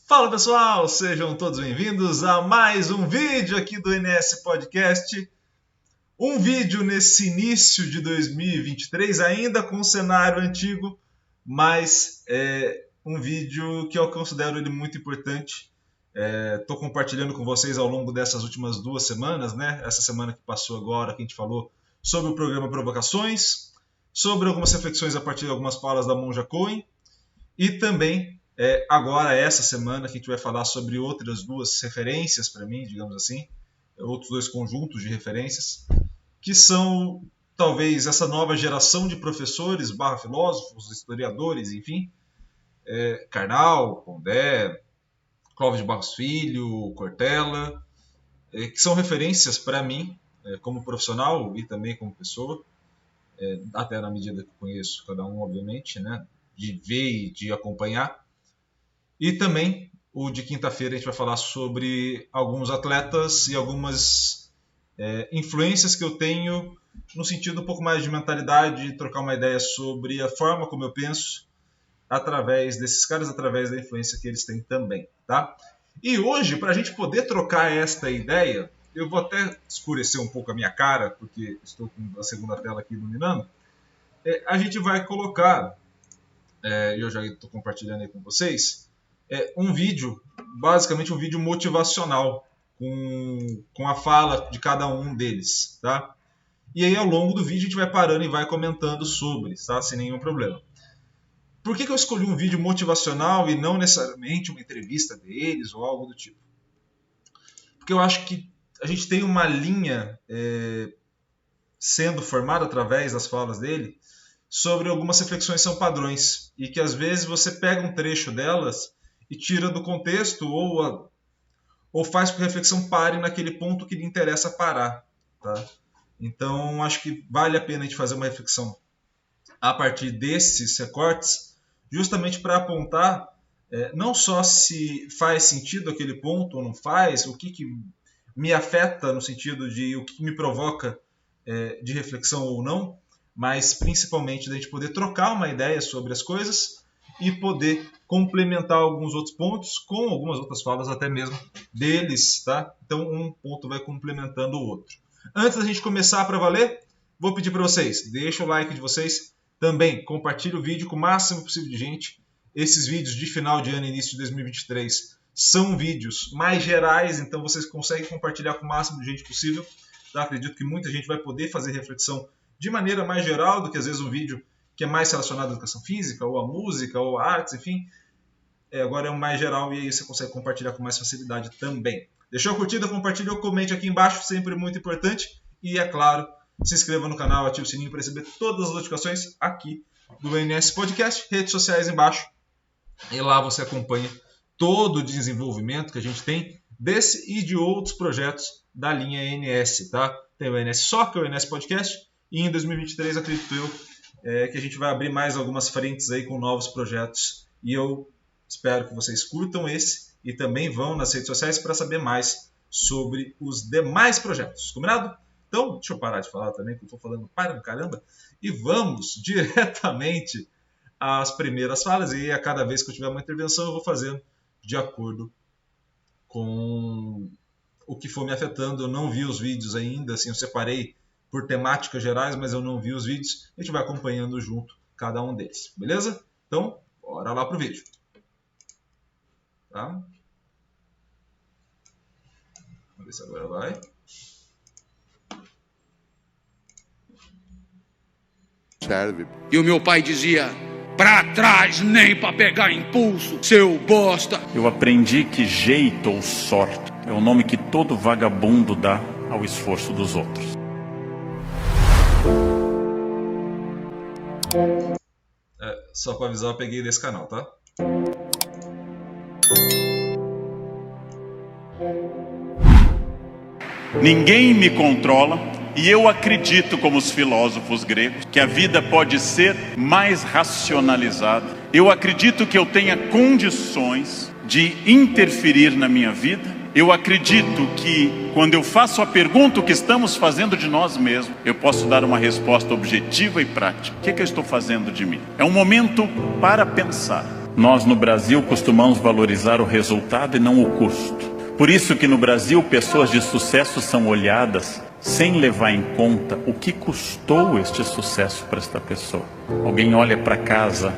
Fala pessoal, sejam todos bem-vindos a mais um vídeo aqui do NS Podcast. Um vídeo nesse início de 2023, ainda com o cenário antigo, mas é um vídeo que eu considero ele muito importante. Estou compartilhando com vocês ao longo dessas últimas 2 semanas, né? Essa semana que passou agora, que a gente falou sobre o programa Provocações, sobre algumas reflexões a partir de algumas falas da Monja Coen, e também agora, essa semana, que a gente vai falar sobre outras 2 referências para mim, digamos assim, outros 2 conjuntos de referências, que são talvez essa nova geração de professores, filósofos, historiadores, enfim, Karnal, Pondé, Clóvis de Barros Filho, Cortella, que são referências para mim, como profissional e também como pessoa, até na medida que conheço cada um, obviamente, né, de ver e de acompanhar. E também, o de quinta-feira, a gente vai falar sobre alguns atletas e algumas influências que eu tenho no sentido um pouco mais de mentalidade, de trocar uma ideia sobre a forma como eu penso através desses caras, através da influência que eles têm também, tá? E hoje, para a gente poder trocar esta ideia, eu vou até escurecer um pouco a minha cara, porque estou com a segunda tela aqui iluminando, a gente vai colocar, eu já estou compartilhando aí com vocês, um vídeo, basicamente um vídeo motivacional, com a fala de cada um deles, tá? E aí ao longo do vídeo a gente vai parando e vai comentando sobre, tá? Sem nenhum problema. Por que eu escolhi um vídeo motivacional e não necessariamente uma entrevista deles ou algo do tipo? Porque eu acho que a gente tem uma linha sendo formada através das falas dele sobre algumas reflexões que são padrões e que às vezes você pega um trecho delas e tira do contexto ou faz com que a reflexão pare naquele ponto que lhe interessa parar, tá? Então, acho que vale a pena a gente fazer uma reflexão a partir desses recortes, justamente para apontar não só se faz sentido aquele ponto ou não faz, o que me afeta no sentido de o que me provoca de reflexão ou não, mas principalmente da gente poder trocar uma ideia sobre as coisas e poder complementar alguns outros pontos com algumas outras falas até mesmo deles, tá? Então um ponto vai complementando o outro. Antes da gente começar para valer, vou pedir para vocês, deixa o like de vocês, também compartilhe o vídeo com o máximo possível de gente. Esses vídeos de final de ano e início de 2023 são vídeos mais gerais, então vocês conseguem compartilhar com o máximo de gente possível, tá? Acredito que muita gente vai poder fazer reflexão de maneira mais geral do que às vezes um vídeo que é mais relacionado à educação física, ou à música, ou à artes, enfim. Agora é um mais geral e aí você consegue compartilhar com mais facilidade também. Deixou a curtida, compartilha ou comente aqui embaixo, sempre muito importante. E é claro, se inscreva no canal, ative o sininho para receber todas as notificações aqui do NS Podcast, redes sociais embaixo. E lá você acompanha todo o desenvolvimento que a gente tem desse e de outros projetos da linha NS, tá? Tem o NS Soccer, o NS Podcast, e em 2023, acredito eu, que a gente vai abrir mais algumas frentes aí com novos projetos. E eu espero que vocês curtam esse e também vão nas redes sociais para saber mais sobre os demais projetos. Combinado? Então, deixa eu parar de falar também, que eu estou falando para um caramba. E vamos diretamente às primeiras falas. E a cada vez que eu tiver uma intervenção, eu vou fazendo de acordo com o que for me afetando. Eu não vi os vídeos ainda, assim, eu separei por temáticas gerais, mas eu não vi os vídeos. A gente vai acompanhando junto cada um deles, beleza? Então, bora lá pro vídeo. Tá? Vamos ver se agora vai. Serve. E o meu pai dizia: pra trás nem pra pegar impulso, seu bosta. Eu aprendi que jeito ou sorte é o nome que todo vagabundo dá ao esforço dos outros. Só para avisar, eu peguei desse canal, tá? Ninguém me controla e eu acredito, como os filósofos gregos, que a vida pode ser mais racionalizada. Eu acredito que eu tenha condições de interferir na minha vida. Eu acredito que quando eu faço a pergunta o que estamos fazendo de nós mesmos, eu posso dar uma resposta objetiva e prática. O que eu estou fazendo de mim? É um momento para pensar. Nós no Brasil costumamos valorizar o resultado e não o custo. Por isso que no Brasil pessoas de sucesso são olhadas sem levar em conta o que custou este sucesso para esta pessoa. Alguém olha para a casa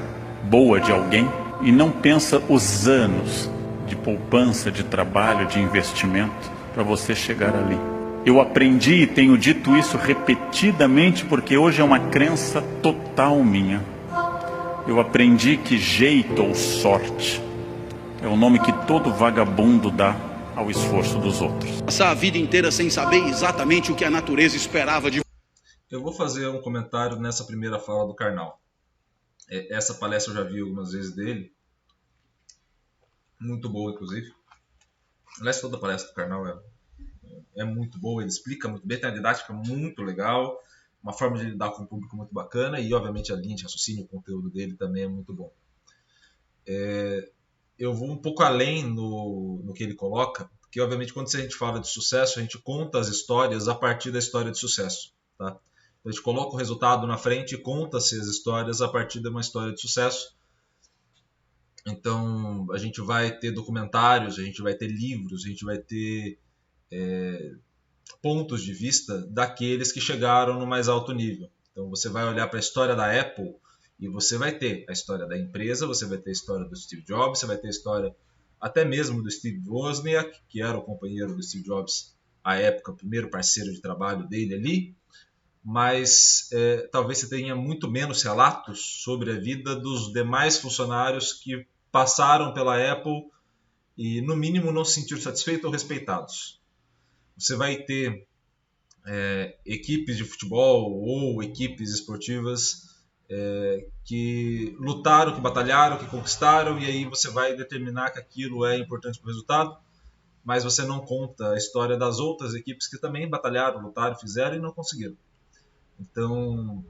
boa de alguém e não pensa os anos de poupança, de trabalho, de investimento para você chegar ali. Eu aprendi e tenho dito isso repetidamente porque hoje é uma crença total minha. Eu aprendi que jeito ou sorte é o nome que todo vagabundo dá ao esforço dos outros. Passar a vida inteira sem saber exatamente o que a natureza esperava de... Eu vou fazer um comentário nessa primeira fala do Karnal. Essa palestra eu já vi algumas vezes dele. Muito boa, inclusive. Aliás, toda a palestra do Karnal é muito boa. Ele explica muito bem, tem uma didática muito legal, uma forma de lidar com o público muito bacana e, obviamente, a linha de raciocínio, o conteúdo dele também é muito bom. Eu vou um pouco além no que ele coloca, porque, obviamente, quando a gente fala de sucesso, a gente conta as histórias a partir da história de sucesso. Tá? Então, a gente coloca o resultado na frente e conta-se as histórias a partir de uma história de sucesso. Então, a gente vai ter documentários, a gente vai ter livros, a gente vai ter pontos de vista daqueles que chegaram no mais alto nível. Então, você vai olhar para a história da Apple e você vai ter a história da empresa, você vai ter a história do Steve Jobs, você vai ter a história até mesmo do Steve Wozniak, que era o companheiro do Steve Jobs à época, o primeiro parceiro de trabalho dele ali, mas talvez você tenha muito menos relatos sobre a vida dos demais funcionários que passaram pela Apple e, no mínimo, não se sentiram satisfeitos ou respeitados. Você vai ter equipes de futebol ou equipes esportivas que lutaram, que batalharam, que conquistaram, e aí você vai determinar que aquilo é importante para o resultado, mas você não conta a história das outras equipes que também batalharam, lutaram, fizeram e não conseguiram. Então,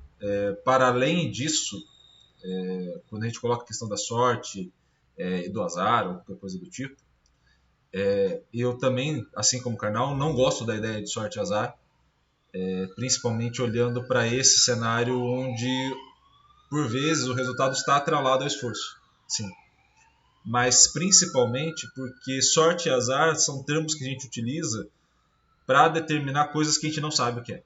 para além disso, quando a gente coloca a questão da sorte e do azar ou qualquer coisa do tipo, eu também, assim como o Karnal, não gosto da ideia de sorte e azar, principalmente olhando para esse cenário onde, por vezes, o resultado está atrelado ao esforço. Sim. Mas principalmente porque sorte e azar são termos que a gente utiliza para determinar coisas que a gente não sabe o que é.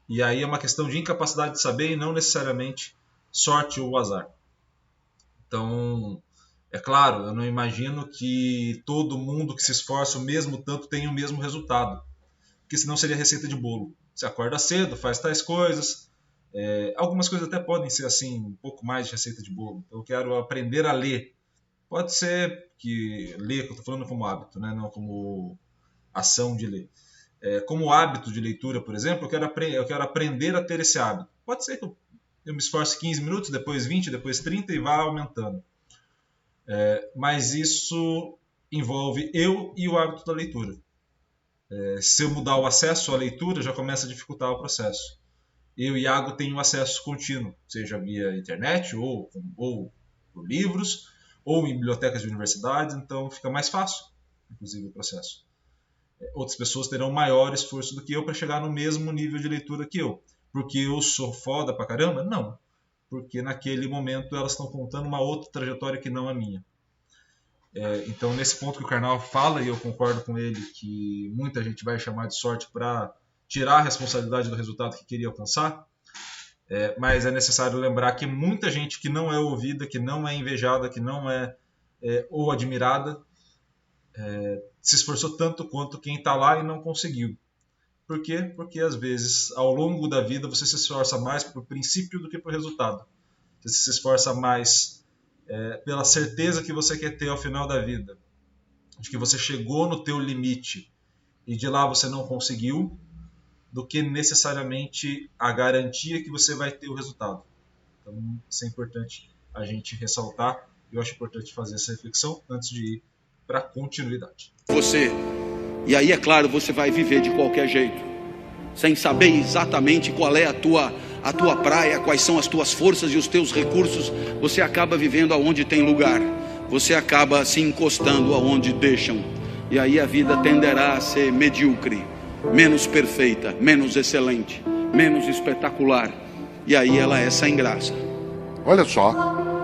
E aí é uma questão de incapacidade de saber e não necessariamente sorte ou azar. Então, é claro, eu não imagino que todo mundo que se esforça o mesmo tanto tenha o mesmo resultado, porque senão seria receita de bolo. Você acorda cedo, faz tais coisas. Algumas coisas até podem ser assim, um pouco mais de receita de bolo. Eu quero aprender a ler. Pode ser que ler, que eu estou falando como hábito, né? Não como ação de ler. Como hábito de leitura, por exemplo, eu quero aprender a ter esse hábito. Pode ser que eu me esforce 15 minutos, depois 20, depois 30 e vá aumentando. Mas isso envolve eu e o hábito da leitura. Se eu mudar o acesso à leitura, já começa a dificultar o processo. Eu e Iago temos um acesso contínuo, seja via internet ou por livros, ou em bibliotecas de universidades, então fica mais fácil, inclusive, o processo. Outras pessoas terão maior esforço do que eu para chegar no mesmo nível de leitura que eu. Porque eu sou foda pra caramba? Não. Porque naquele momento elas estão contando uma outra trajetória que não a minha. Então, nesse ponto que o Karnal fala, e eu concordo com ele, que muita gente vai chamar de sorte para tirar a responsabilidade do resultado que queria alcançar, mas é necessário lembrar que muita gente que não é ouvida, que não é invejada, que não é ou admirada, se esforçou tanto quanto quem está lá e não conseguiu. Por quê? Porque às vezes, ao longo da vida, você se esforça mais por princípio do que por resultado. Você se esforça mais pela certeza que você quer ter ao final da vida, de que você chegou no teu limite e de lá você não conseguiu, do que necessariamente a garantia que você vai ter o resultado. Então, isso é importante a gente ressaltar. Eu acho importante fazer essa reflexão antes de ir para a continuidade. E aí, é claro, você vai viver de qualquer jeito, sem saber exatamente qual é a tua praia, quais são as tuas forças e os teus recursos. Você acaba vivendo aonde tem lugar, você acaba se encostando aonde deixam, e aí a vida tenderá a ser medíocre, menos perfeita, menos excelente, menos espetacular, e aí ela é sem graça. Olha só,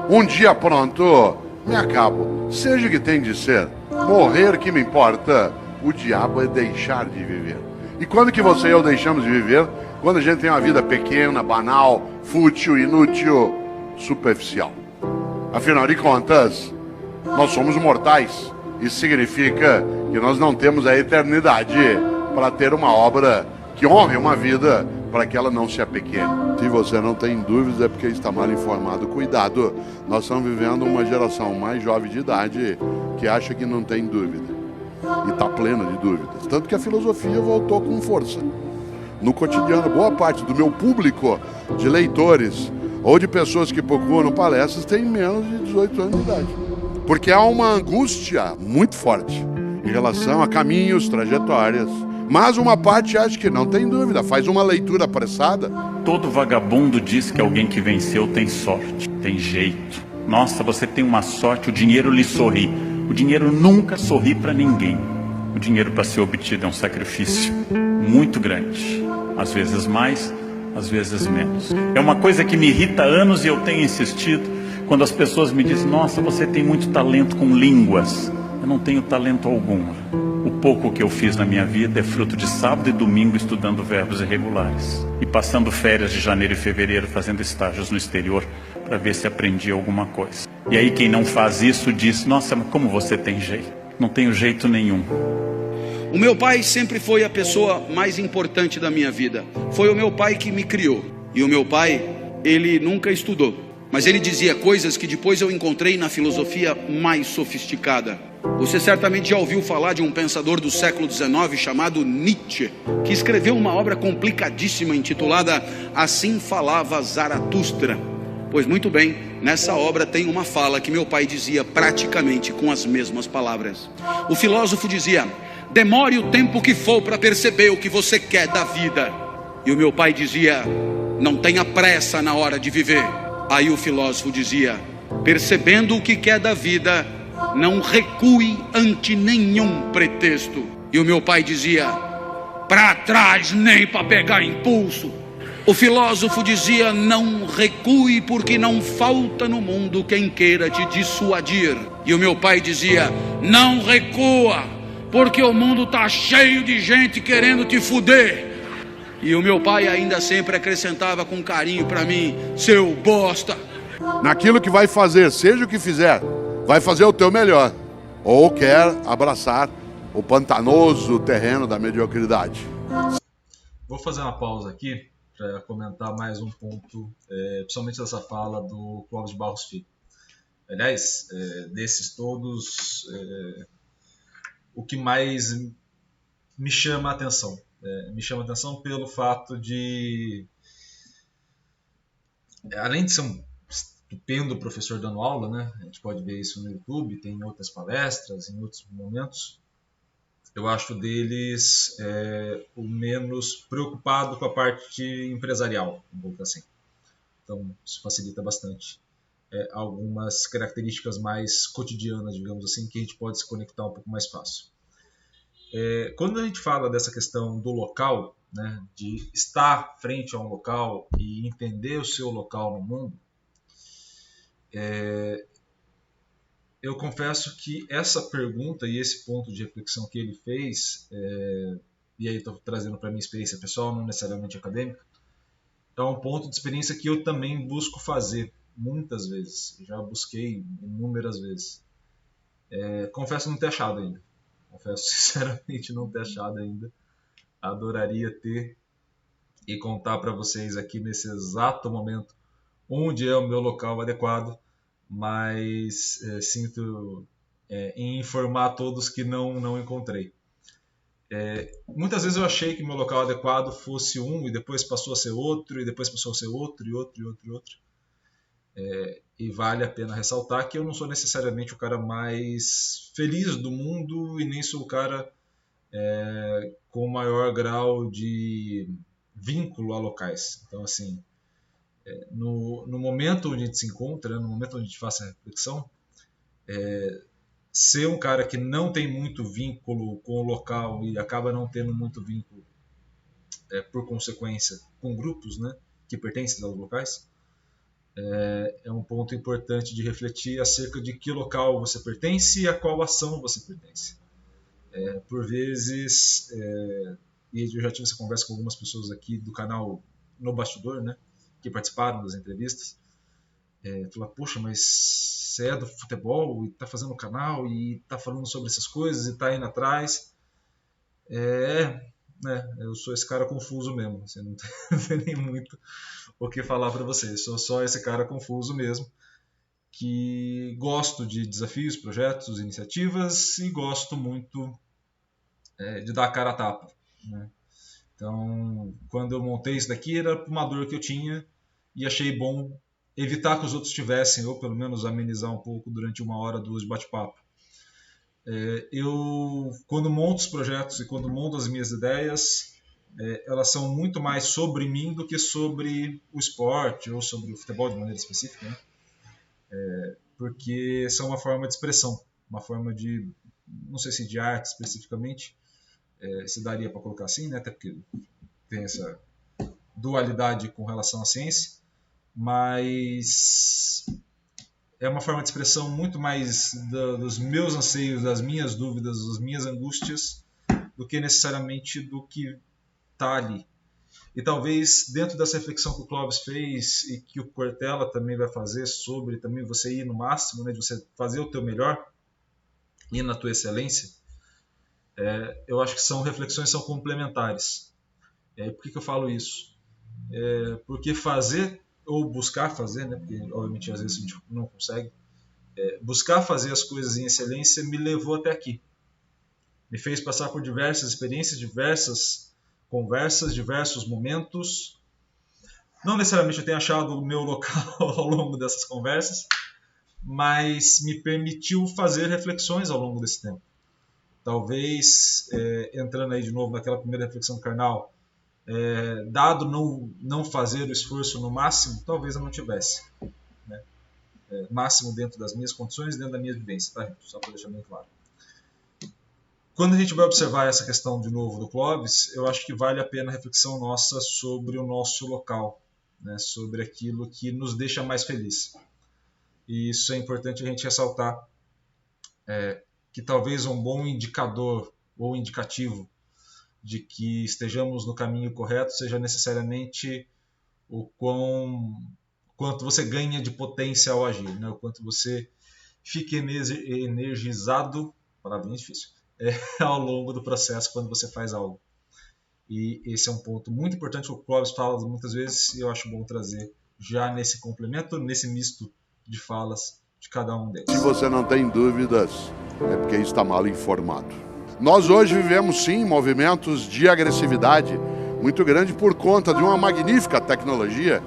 um dia pronto, me acabo. Seja o que tem de ser, morrer que me importa. O diabo é deixar de viver. E quando que você e eu deixamos de viver? Quando a gente tem uma vida pequena, banal, fútil, inútil, superficial. Afinal de contas, nós somos mortais. Isso significa que nós não temos a eternidade para ter uma obra que honre uma vida para que ela não se apequene. Se você não tem dúvidas é porque está mal informado. Cuidado, nós estamos vivendo uma geração mais jovem de idade que acha que não tem dúvida. E está plena de dúvidas. Tanto que a filosofia voltou com força. No cotidiano, boa parte do meu público de leitores ou de pessoas que procuram palestras tem menos de 18 anos de idade. Porque há uma angústia muito forte em relação a caminhos, trajetórias. Mas uma parte acha que não tem dúvida, faz uma leitura apressada. Todo vagabundo diz que alguém que venceu tem sorte, tem jeito. Nossa, você tem uma sorte, o dinheiro lhe sorri. O dinheiro nunca sorri para ninguém. O dinheiro para ser obtido é um sacrifício muito grande. Às vezes mais, às vezes menos. É uma coisa que me irrita há anos e eu tenho insistido. Quando as pessoas me dizem, nossa, você tem muito talento com línguas. Eu não tenho talento algum. O pouco que eu fiz na minha vida é fruto de sábado e domingo estudando verbos irregulares. E passando férias de janeiro e fevereiro fazendo estágios no exterior para ver se aprendia alguma coisa. E aí quem não faz isso diz, nossa, mas como você tem jeito? Não tenho jeito nenhum. O meu pai sempre foi a pessoa mais importante da minha vida. Foi o meu pai que me criou. E o meu pai, ele nunca estudou. Mas ele dizia coisas que depois eu encontrei na filosofia mais sofisticada. Você certamente já ouviu falar de um pensador do século XIX chamado Nietzsche, que escreveu uma obra complicadíssima intitulada Assim Falava Zaratustra. Pois muito bem, nessa obra tem uma fala que meu pai dizia praticamente com as mesmas palavras. O filósofo dizia, demore o tempo que for para perceber o que você quer da vida. E o meu pai dizia, não tenha pressa na hora de viver. Aí o filósofo dizia, percebendo o que quer da vida, não recue ante nenhum pretexto. E o meu pai dizia, para trás nem para pegar impulso. O filósofo dizia, não recue porque não falta no mundo quem queira te dissuadir. E o meu pai dizia, não recua porque o mundo está cheio de gente querendo te fuder. E o meu pai ainda sempre acrescentava com carinho para mim, seu bosta. Naquilo que vai fazer, seja o que fizer, vai fazer o teu melhor. Ou quer abraçar o pantanoso terreno da mediocridade. Vou fazer uma pausa aqui para comentar mais um ponto, principalmente dessa fala do Clóvis de Barros Filho. Aliás, desses todos, o que mais me chama a atenção. Me chama a atenção pelo fato de, além de ser um estupendo professor dando aula, né? A gente pode ver isso no YouTube, tem em outras palestras, em outros momentos. Eu acho deles o menos preocupado com a parte empresarial, vamos dizer assim. Então, isso facilita bastante algumas características mais cotidianas, digamos assim, que a gente pode se conectar um pouco mais fácil. Quando a gente fala dessa questão do local, né, de estar frente a um local e entender o seu local no mundo, eu confesso que essa pergunta e esse ponto de reflexão que ele fez, e aí estou trazendo para a minha experiência pessoal, não necessariamente acadêmica, é um ponto de experiência que eu também busco fazer muitas vezes, já busquei inúmeras vezes. Confesso não ter achado ainda. Confesso sinceramente não ter achado ainda. Adoraria ter e contar para vocês aqui nesse exato momento onde é o meu local adequado, mas sinto em informar a todos que não encontrei. Muitas vezes eu achei que meu local adequado fosse um e depois passou a ser outro e depois passou a ser outro e outro e outro e outro. E vale a pena ressaltar que eu não sou necessariamente o cara mais feliz do mundo e nem sou o cara com o maior grau de vínculo a locais. Então, assim, no momento onde a gente se encontra, no momento onde a gente faz essa reflexão, ser um cara que não tem muito vínculo com o local e acaba não tendo muito vínculo, por consequência, com grupos, né, que pertencem aos locais, é um ponto importante de refletir acerca de que local você pertence e a qual ação você pertence. Por vezes, e eu já tive essa conversa com algumas pessoas aqui do canal No Bastidor, né, que participaram das entrevistas, falar, poxa, mas você é do futebol e está fazendo o canal e está falando sobre essas coisas e está indo atrás. Eu sou esse cara confuso mesmo, assim, não tem nem muito o que falar para vocês, sou só esse cara confuso mesmo, que gosto de desafios, projetos, iniciativas e gosto muito de dar a cara a tapa, né? Então, quando eu montei isso daqui, era uma dor que eu tinha e achei bom evitar que os outros tivessem, ou pelo menos amenizar um pouco durante 1 hora, 2 de bate-papo. Eu, quando monto os projetos e quando monto as minhas ideias, elas são muito mais sobre mim do que sobre o esporte ou sobre o futebol de maneira específica, né? Porque são uma forma de expressão, uma forma de, não sei se de arte especificamente, se daria para colocar assim, né? Até porque tem essa dualidade com relação à ciência, mas é uma forma de expressão muito mais dos meus anseios, das minhas dúvidas, das minhas angústias, do que necessariamente do que está ali. E talvez dentro dessa reflexão que o Clóvis fez e que o Cortella também vai fazer sobre também você ir no máximo, né, de você fazer o teu melhor, ir na tua excelência, eu acho que são reflexões são complementares. Por que eu falo isso? Porque fazer ou buscar fazer, né, porque obviamente às vezes a gente não consegue, buscar fazer as coisas em excelência me levou até aqui. Me fez passar por diversas experiências, diversas conversas, diversos momentos. Não necessariamente eu tenho achado o meu local ao longo dessas conversas, mas me permitiu fazer reflexões ao longo desse tempo. Talvez, entrando aí de novo naquela primeira reflexão do Karnal, dado não fazer o esforço no máximo, talvez eu não tivesse, né? Máximo dentro das minhas condições, dentro da minha vivência, tá? Só para deixar bem claro. Quando a gente vai observar essa questão de novo do Clóvis, eu acho que vale a pena a reflexão nossa sobre o nosso local, né? Sobre aquilo que nos deixa mais feliz. E isso é importante a gente ressaltar, que talvez um bom indicador ou indicativo de que estejamos no caminho correto seja necessariamente o quanto você ganha de potência ao agir, né? O quanto você fica energizado, palavra bem difícil, ao longo do processo quando você faz algo. E esse é um ponto muito importante que o Clóvis fala muitas vezes e eu acho bom trazer já nesse complemento, nesse misto de falas de cada um deles. Se você não tem dúvidas, é porque está mal informado. Nós hoje vivemos sim movimentos de agressividade muito grande por conta de uma magnífica tecnologia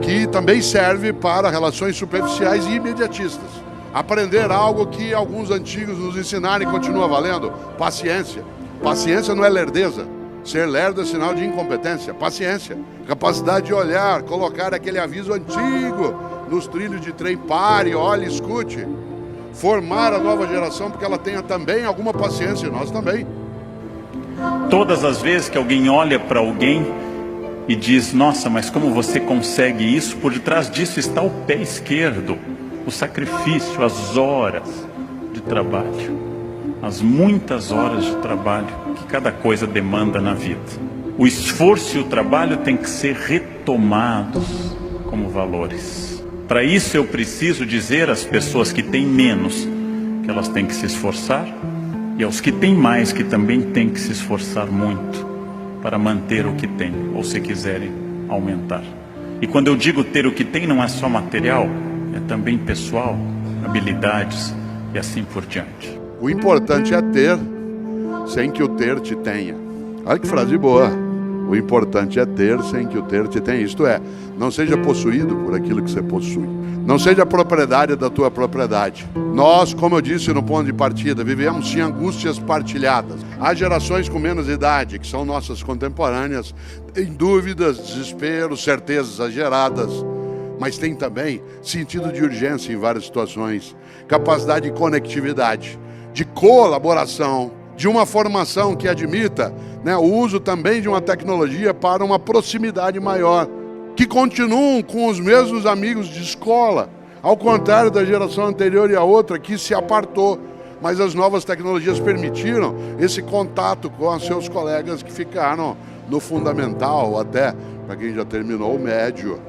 que também serve para relações superficiais e imediatistas. Aprender algo que alguns antigos nos ensinaram e continua valendo, paciência. Paciência não é lerdeza. Ser lerdo é sinal de incompetência. Paciência, capacidade de olhar, colocar aquele aviso antigo nos trilhos de trem, pare, olhe, escute. Formar a nova geração porque ela tenha também alguma paciência, e nós também. Todas as vezes que alguém olha para alguém e diz, nossa, mas como você consegue isso? Por detrás disso está o pé esquerdo, o sacrifício, as horas de trabalho, as muitas horas de trabalho que cada coisa demanda na vida. O esforço e o trabalho têm que ser retomados como valores. Para isso eu preciso dizer às pessoas que têm menos que elas têm que se esforçar e aos que têm mais que também têm que se esforçar muito para manter o que têm ou se quiserem aumentar. E quando eu digo ter o que tem não é só material, é também pessoal, habilidades e assim por diante. O importante é ter sem que o ter te tenha. Olha que frase boa. O importante é ter sem que o ter te tenha. Isto é, não seja possuído por aquilo que você possui. Não seja propriedade da tua propriedade. Nós, como eu disse no ponto de partida, vivemos sim angústias partilhadas. Há gerações com menos idade, que são nossas contemporâneas, têm dúvidas, desespero, certezas exageradas. Mas tem também sentido de urgência em várias situações. Capacidade de conectividade, de colaboração, de uma formação que admita, né, o uso também de uma tecnologia para uma proximidade maior. que continuam com os mesmos amigos de escola, ao contrário da geração anterior e a outra que se apartou. Mas as novas tecnologias permitiram esse contato com os seus colegas que ficaram no fundamental, ou até para quem já terminou o médio.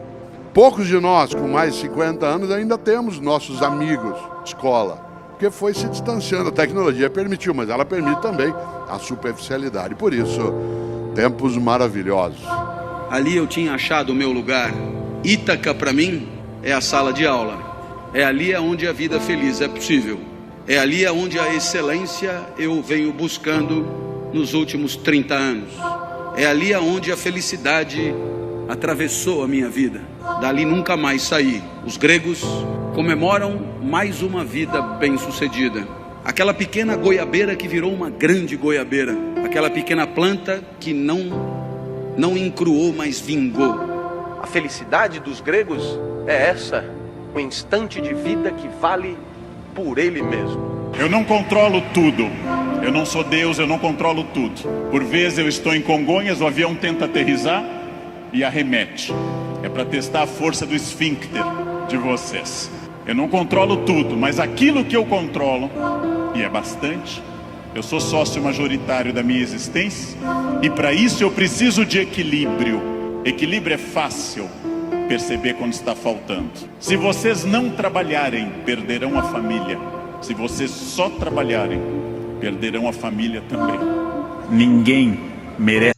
Poucos de nós, com mais de 50 anos, ainda temos nossos amigos de escola, porque foi se distanciando. A tecnologia permitiu, mas ela permite também a superficialidade. Por isso, tempos maravilhosos. Ali eu tinha achado o meu lugar. Ítaca, para mim, é a sala de aula. É ali onde a vida feliz é possível. É ali onde a excelência eu venho buscando nos últimos 30 anos. É ali onde a felicidade atravessou a minha vida. Dali nunca mais saí. Os gregos comemoram mais uma vida bem-sucedida. Aquela pequena goiabeira que virou uma grande goiabeira. Aquela pequena planta que não encruou, mas vingou. A felicidade dos gregos é essa, um instante de vida que vale por ele mesmo. Eu não controlo tudo. Eu não sou Deus, eu não controlo tudo. Por vezes eu estou em Congonhas, o avião tenta aterrissar e arremete. É para testar a força do esfíncter de vocês. Eu não controlo tudo, mas aquilo que eu controlo, e é bastante, eu sou sócio majoritário da minha existência, e para isso eu preciso de equilíbrio. Equilíbrio é fácil perceber quando está faltando. Se vocês não trabalharem, perderão a família. Se vocês só trabalharem, perderão a família também. Ninguém merece.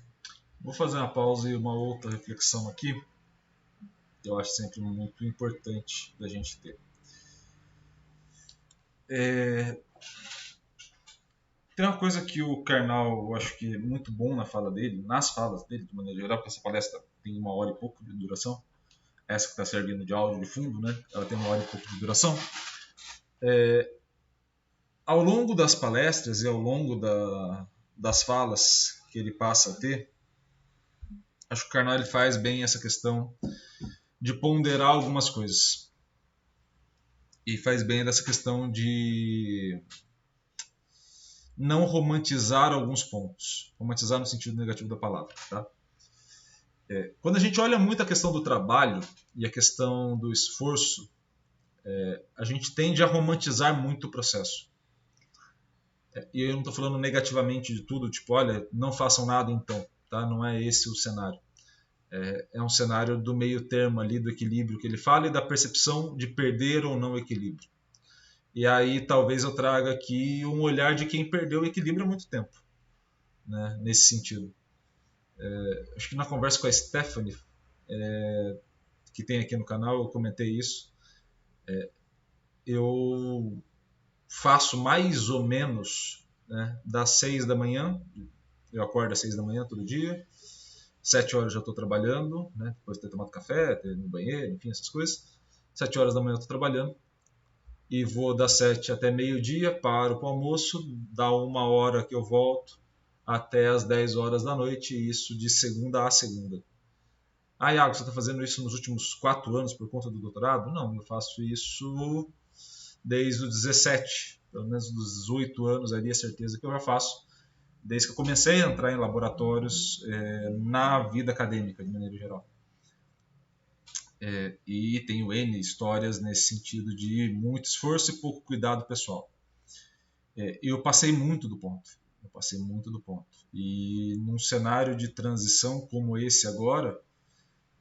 Vou fazer uma pausa e uma outra reflexão aqui, que eu acho sempre muito importante da gente ter. Tem uma coisa que o Karnal, eu acho que é muito bom na fala dele, nas falas dele, de maneira geral, porque essa palestra tem 1 hora e pouco de duração. Essa que está servindo de áudio de fundo, né? Ela tem 1 hora e pouco de duração. Ao longo das palestras e ao longo das falas que ele passa a ter, acho que o Karnal ele faz bem essa questão de ponderar algumas coisas. E faz bem dessa questão de não romantizar alguns pontos. Romantizar no sentido negativo da palavra, tá? Quando a gente olha muito a questão do trabalho e a questão do esforço, a gente tende a romantizar muito o processo. E eu não estou falando negativamente de tudo, tipo, olha, não façam nada então, tá? Não é esse o cenário. É um cenário do meio termo ali, do equilíbrio que ele fala e da percepção de perder ou não o equilíbrio. E aí talvez eu traga aqui um olhar de quem perdeu o equilíbrio há muito tempo, né? Nesse sentido. Acho que na conversa com a Stephanie, que tem aqui no canal, eu comentei isso. Eu faço mais ou menos, né, das 6 da manhã, eu acordo às 6 da manhã todo dia, 7 horas já estou trabalhando, né, depois de ter tomado café, ter ido no banheiro, enfim, essas coisas. 7 horas da manhã eu estou trabalhando e vou das 7 até meio-dia, paro para o almoço, dá 1 hora que eu volto até as 10 horas da noite, e isso de segunda a segunda. Iago, você está fazendo isso nos últimos 4 anos por conta do doutorado? Não, eu faço isso desde os 17, pelo menos dos 18 anos ali, é certeza que eu já faço, desde que eu comecei a entrar em laboratórios na vida acadêmica, de maneira geral. E tenho N histórias nesse sentido de muito esforço e pouco cuidado pessoal. Eu passei muito do ponto. E num cenário de transição como esse agora,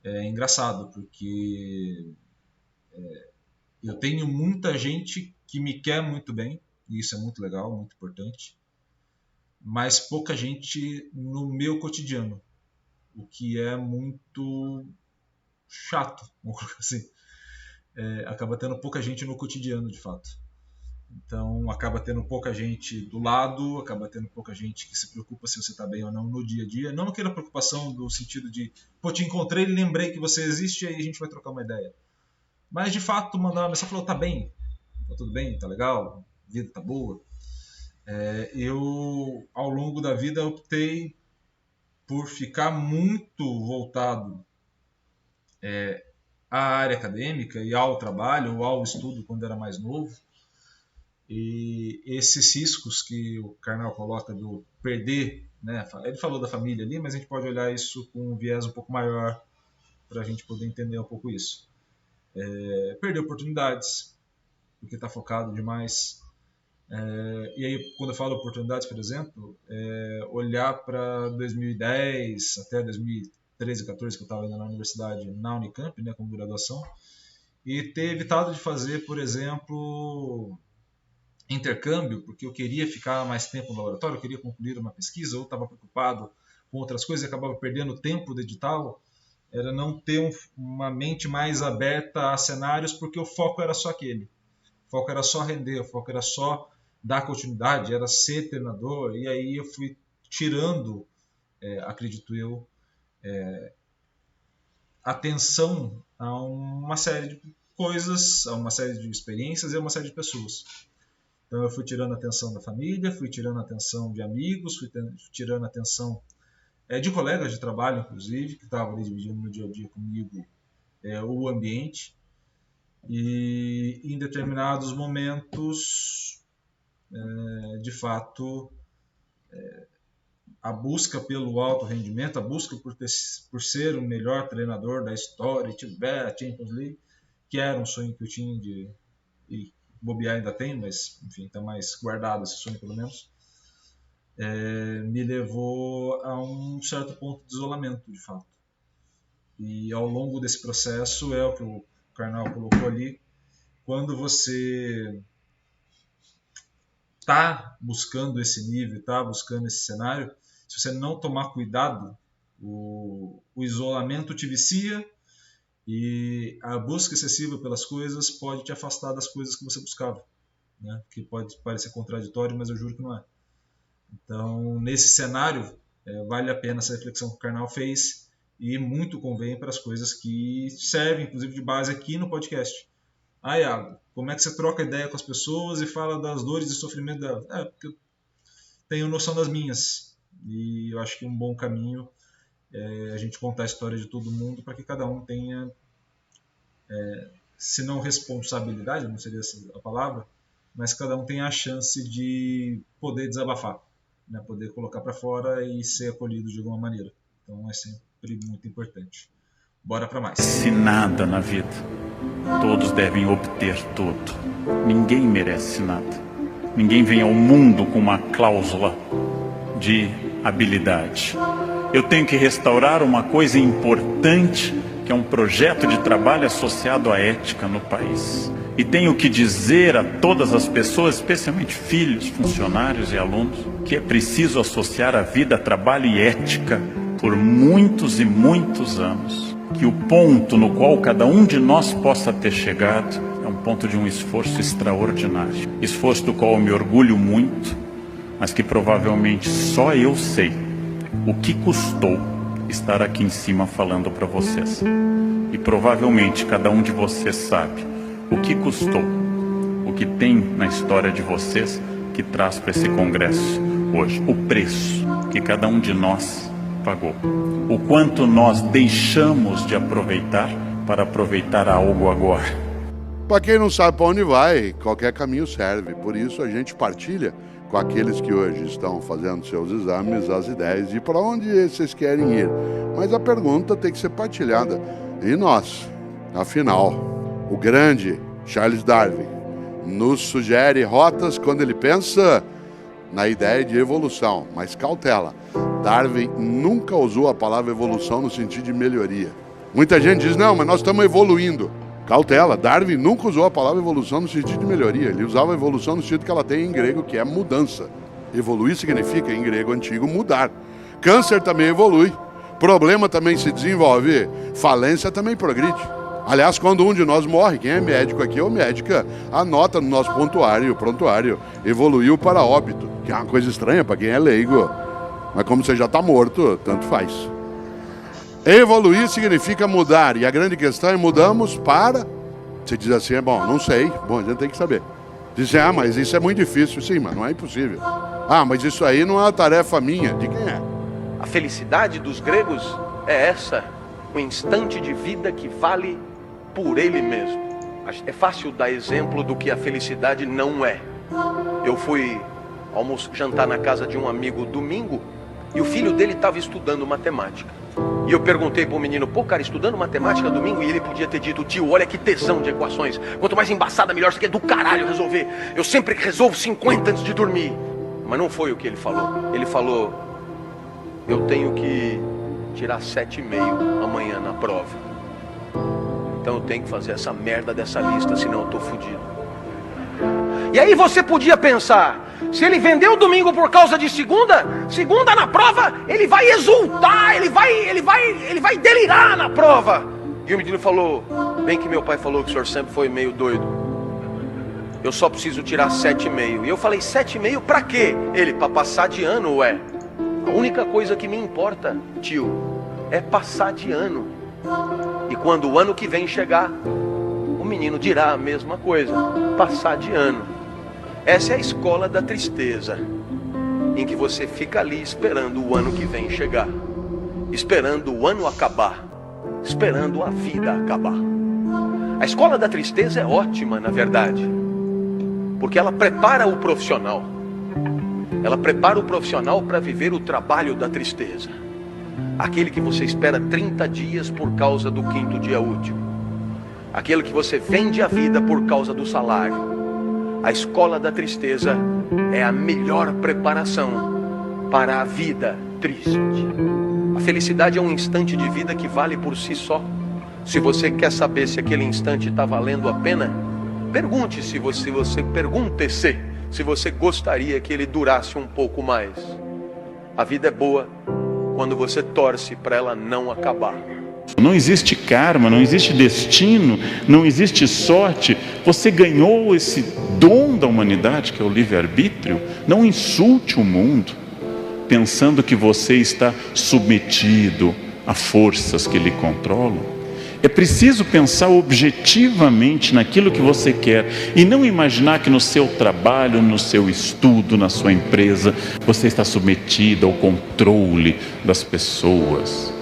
é engraçado, porque eu tenho muita gente que me quer muito bem, e isso é muito legal, muito importante, mas pouca gente no meu cotidiano, o que é muito chato, vamos colocar assim. Acaba tendo pouca gente no cotidiano, de fato. Então, acaba tendo pouca gente do lado, acaba tendo pouca gente que se preocupa se você está bem ou não no dia a dia. Não aquela preocupação do sentido de, pô, te encontrei e lembrei que você existe e aí a gente vai trocar uma ideia. Mas, de fato, mandar uma mensagem e falar, tá bem, tá tudo bem, tá legal, a vida tá boa. Eu, ao longo da vida, optei por ficar muito voltado à área acadêmica e ao trabalho ou ao estudo quando era mais novo. E esses riscos que o Karnal coloca do perder, né? Ele falou da família ali, mas a gente pode olhar isso com um viés um pouco maior para a gente poder entender um pouco isso. Perder oportunidades, porque está focado demais. E aí, quando eu falo oportunidades, por exemplo, olhar para 2010 até 2013, 14, que eu estava ainda na universidade, na Unicamp, né, como graduação, e ter evitado de fazer, por exemplo, intercâmbio, porque eu queria ficar mais tempo no laboratório, eu queria concluir uma pesquisa, ou estava preocupado com outras coisas e acabava perdendo tempo do edital, era não ter uma mente mais aberta a cenários, porque o foco era só aquele. O foco era só render, o foco era só dar continuidade, era ser treinador, e aí eu fui tirando, acredito eu, atenção a uma série de coisas, a uma série de experiências e a uma série de pessoas. Então eu fui tirando a atenção da família, fui tirando a atenção de amigos, fui tirando a atenção de colegas de trabalho, inclusive, que estavam ali dividindo no dia a dia comigo o ambiente. E em determinados momentos, de fato, a busca pelo alto rendimento, a busca por ser o melhor treinador da história, tiver a Champions League, que era um sonho que eu tinha e bobear ainda tem, mas enfim, está mais guardado esse sonho pelo menos, me levou a um certo ponto de isolamento, de fato. E ao longo desse processo, é o que o Karnal colocou ali, quando você está buscando esse nível, está buscando esse cenário, se você não tomar cuidado, o isolamento te vicia e a busca excessiva pelas coisas pode te afastar das coisas que você buscava, né? Que pode parecer contraditório, mas eu juro que não é. Então, nesse cenário, vale a pena essa reflexão que o Karnal fez e muito convém para as coisas que servem, inclusive, de base aqui no podcast. Iago, como é que você troca ideia com as pessoas e fala das dores e sofrimento delas? Porque eu tenho noção das minhas. E eu acho que um bom caminho é a gente contar a história de todo mundo para que cada um tenha, se não responsabilidade, não seria essa a palavra, mas cada um tenha a chance de poder desabafar, né? Poder colocar para fora e ser acolhido de alguma maneira. Então é sempre muito importante. Bora para mais. Se nada na vida, todos devem obter tudo. Ninguém merece nada. Ninguém vem ao mundo com uma cláusula de habilidade. Eu tenho que restaurar uma coisa importante, que é um projeto de trabalho associado à ética no país. E tenho que dizer a todas as pessoas, especialmente filhos, funcionários e alunos, que é preciso associar a vida a trabalho e ética por muitos e muitos anos. Que o ponto no qual cada um de nós possa ter chegado é um ponto de um esforço extraordinário. Esforço do qual eu me orgulho muito, mas que provavelmente só eu sei o que custou estar aqui em cima falando para vocês. E provavelmente cada um de vocês sabe o que custou, o que tem na história de vocês que traz para esse congresso hoje. O preço que cada um de nós pagou. O quanto nós deixamos de aproveitar para aproveitar algo agora. Para quem não sabe para onde vai, qualquer caminho serve. Por isso a gente partilha com aqueles que hoje estão fazendo seus exames as ideias de para onde vocês querem ir. Mas a pergunta tem que ser partilhada. E nós? Afinal, o grande Charles Darwin nos sugere rotas quando ele pensa na ideia de evolução. Mas cautela, Darwin nunca usou a palavra evolução no sentido de melhoria. Muita gente diz, não, mas nós estamos evoluindo. Cautela, Darwin nunca usou a palavra evolução no sentido de melhoria. Ele usava a evolução no sentido que ela tem em grego, que é mudança. Evoluir significa, em grego antigo, mudar. Câncer também evolui. Problema também se desenvolve. Falência também progride. Aliás, quando um de nós morre, quem é médico aqui ou médica, anota no nosso prontuário, evoluiu para óbito, que é uma coisa estranha para quem é leigo. Mas como você já está morto, tanto faz. Evoluir significa mudar, e a grande questão é mudamos para... Você diz assim, bom, não sei, bom, a gente tem que saber. Diz, mas isso é muito difícil. Sim, mas não é impossível. Mas isso aí não é uma tarefa minha. De quem é? A felicidade dos gregos é essa, um instante de vida que vale por ele mesmo. É fácil dar exemplo do que a felicidade não é. Eu fui jantar na casa de um amigo domingo e o filho dele estava estudando matemática. E eu perguntei pro menino, pô, cara, estudando matemática domingo, e ele podia ter dito, tio, olha que tesão de equações. Quanto mais embaçada, melhor, isso aqui é do caralho resolver. Eu sempre resolvo 50 antes de dormir. Mas não foi o que ele falou. Ele falou, eu tenho que tirar 7,5 amanhã na prova. Então eu tenho que fazer essa merda dessa lista, senão eu tô fudido. E aí você podia pensar, se ele vendeu domingo por causa de segunda na prova, ele vai exultar, ele vai delirar na prova. E o menino falou, bem que meu pai falou que o senhor sempre foi meio doido. Eu só preciso tirar 7,5. E eu falei, 7,5 pra quê? Ele, pra passar de ano, ué. A única coisa que me importa, tio, é passar de ano. E quando o ano que vem chegar, o menino dirá a mesma coisa, passar de ano. Essa é a escola da tristeza, em que você fica ali esperando o ano que vem chegar, esperando o ano acabar, esperando a vida acabar. A escola da tristeza é ótima, na verdade, porque ela prepara o profissional. Ela prepara o profissional para viver o trabalho da tristeza. Aquele que você espera 30 dias por causa do 5º dia útil. Aquele que você vende a vida por causa do salário. A escola da tristeza é a melhor preparação para a vida triste. A felicidade é um instante de vida que vale por si só. Se você quer saber se aquele instante está valendo a pena, pergunte-se, pergunte-se se você gostaria que ele durasse um pouco mais. A vida é boa quando você torce para ela não acabar. Não existe karma, não existe destino, não existe sorte. Você ganhou esse dom da humanidade, que é o livre-arbítrio. Não insulte o mundo, pensando que você está submetido a forças que lhe controlam. É preciso pensar objetivamente naquilo que você quer e não imaginar que no seu trabalho, no seu estudo, na sua empresa, você está submetido ao controle das pessoas.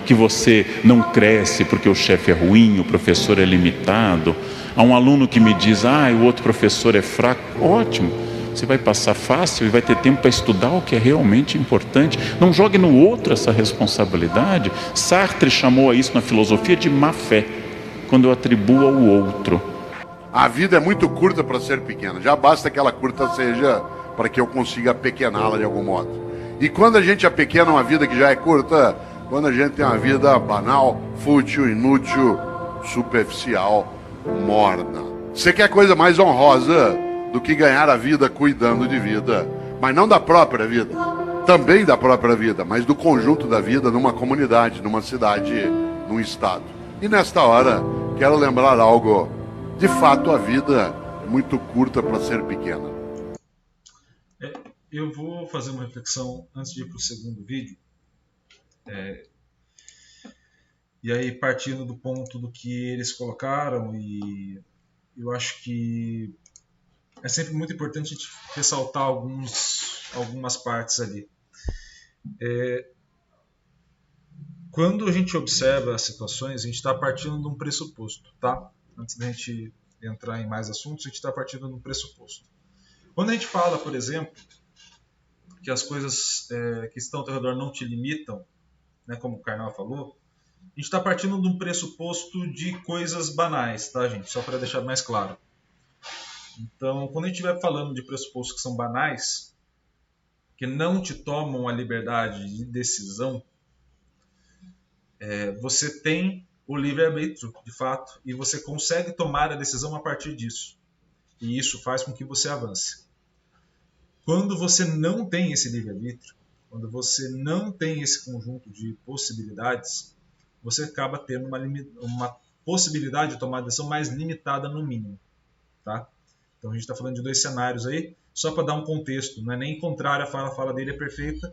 Que você não cresce porque o chefe é ruim, o professor é limitado. Há um aluno que me diz, o outro professor é fraco. Ótimo, você vai passar fácil e vai ter tempo para estudar o que é realmente importante. Não jogue no outro essa responsabilidade. Sartre chamou a isso na filosofia de má fé, quando eu atribuo ao outro. A vida é muito curta para ser pequena. Já basta que ela curta seja para que eu consiga pequená-la de algum modo. E quando a gente apequena uma vida que já é curta, quando a gente tem uma vida banal, fútil, inútil, superficial, morna. Você quer coisa mais honrosa do que ganhar a vida cuidando de vida, mas não da própria vida, também da própria vida, mas do conjunto da vida numa comunidade, numa cidade, num estado. E nesta hora, quero lembrar algo. De fato, a vida é muito curta para ser pequena. Eu vou fazer uma reflexão antes de ir para o segundo vídeo. E aí, partindo do ponto do que eles colocaram, e eu acho que é sempre muito importante a gente ressaltar algumas partes ali. Quando a gente observa as situações, a gente está partindo de um pressuposto, tá? Antes da gente entrar em mais assuntos, a gente está partindo de um pressuposto. Quando a gente fala, por exemplo, que as coisas que estão ao teu redor não te limitam, né, como o Karnal falou, a gente está partindo de um pressuposto de coisas banais, tá, gente? Só para deixar mais claro. Então, quando a gente estiver falando de pressupostos que são banais, que não te tomam a liberdade de decisão, você tem o livre-arbítrio, de fato, e você consegue tomar a decisão a partir disso. E isso faz com que você avance. Quando você não tem esse livre-arbítrio, quando você não tem esse conjunto de possibilidades, você acaba tendo uma possibilidade de tomar a decisão mais limitada no mínimo. Tá? Então a gente está falando de 2 cenários aí, só para dar um contexto. Não é nem contrário, a fala dele é perfeita,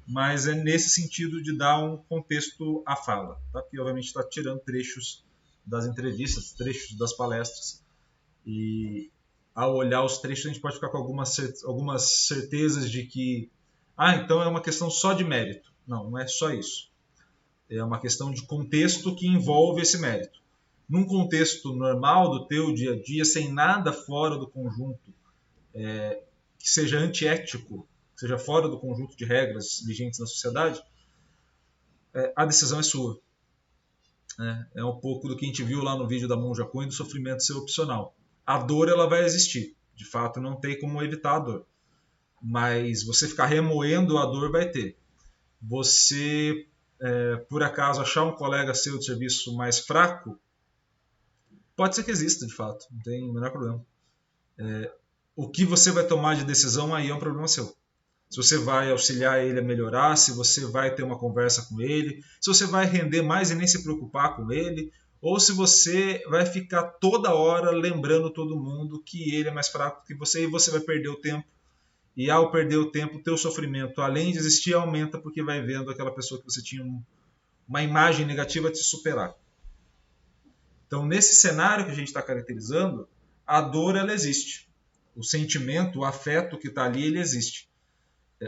mas é nesse sentido de dar um contexto à fala. Tá? Porque obviamente está tirando trechos das entrevistas, trechos das palestras, e ao olhar os trechos a gente pode ficar com algumas certezas de que então é uma questão só de mérito. Não, não é só isso. É uma questão de contexto que envolve esse mérito. Num contexto normal do teu dia a dia, sem nada fora do conjunto que seja antiético, que seja fora do conjunto de regras vigentes na sociedade, a decisão é sua. É um pouco do que a gente viu lá no vídeo da Monja Coen, do sofrimento ser opcional. A dor ela vai existir. De fato, não tem como evitar a dor. Mas você ficar remoendo a dor vai ter. Você, por acaso, achar um colega seu de serviço mais fraco, pode ser que exista, de fato. Não tem o menor problema. O que você vai tomar de decisão aí é um problema seu. Se você vai auxiliar ele a melhorar, se você vai ter uma conversa com ele, se você vai render mais e nem se preocupar com ele, ou se você vai ficar toda hora lembrando todo mundo que ele é mais fraco que você e você vai perder o tempo. E ao perder o tempo, o teu sofrimento, além de existir, aumenta porque vai vendo aquela pessoa que você tinha uma imagem negativa te superar. Então, nesse cenário que a gente está caracterizando, a dor ela existe. O sentimento, o afeto que está ali, ele existe.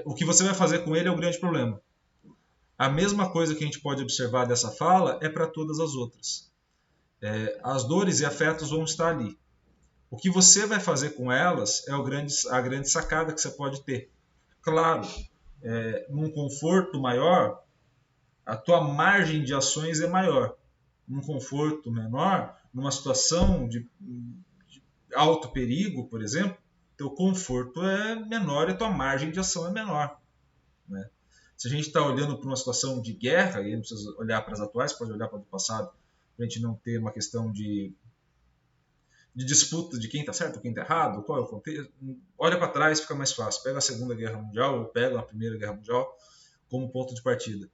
O que você vai fazer com ele é o grande problema. A mesma coisa que a gente pode observar dessa fala é para todas as outras. As dores e afetos vão estar ali. O que você vai fazer com elas é a grande sacada que você pode ter. Claro, num conforto maior, a tua margem de ações é maior. Num conforto menor, numa situação de alto perigo, por exemplo, teu conforto é menor e tua margem de ação é menor. Né? Se a gente está olhando para uma situação de guerra, e não precisa olhar para as atuais, pode olhar para o passado, para a gente não ter uma questão de disputa de quem está certo, quem está errado, qual é o contexto. Olha para trás, fica mais fácil. Pega a Segunda Guerra Mundial ou pega a Primeira Guerra Mundial como ponto de partida.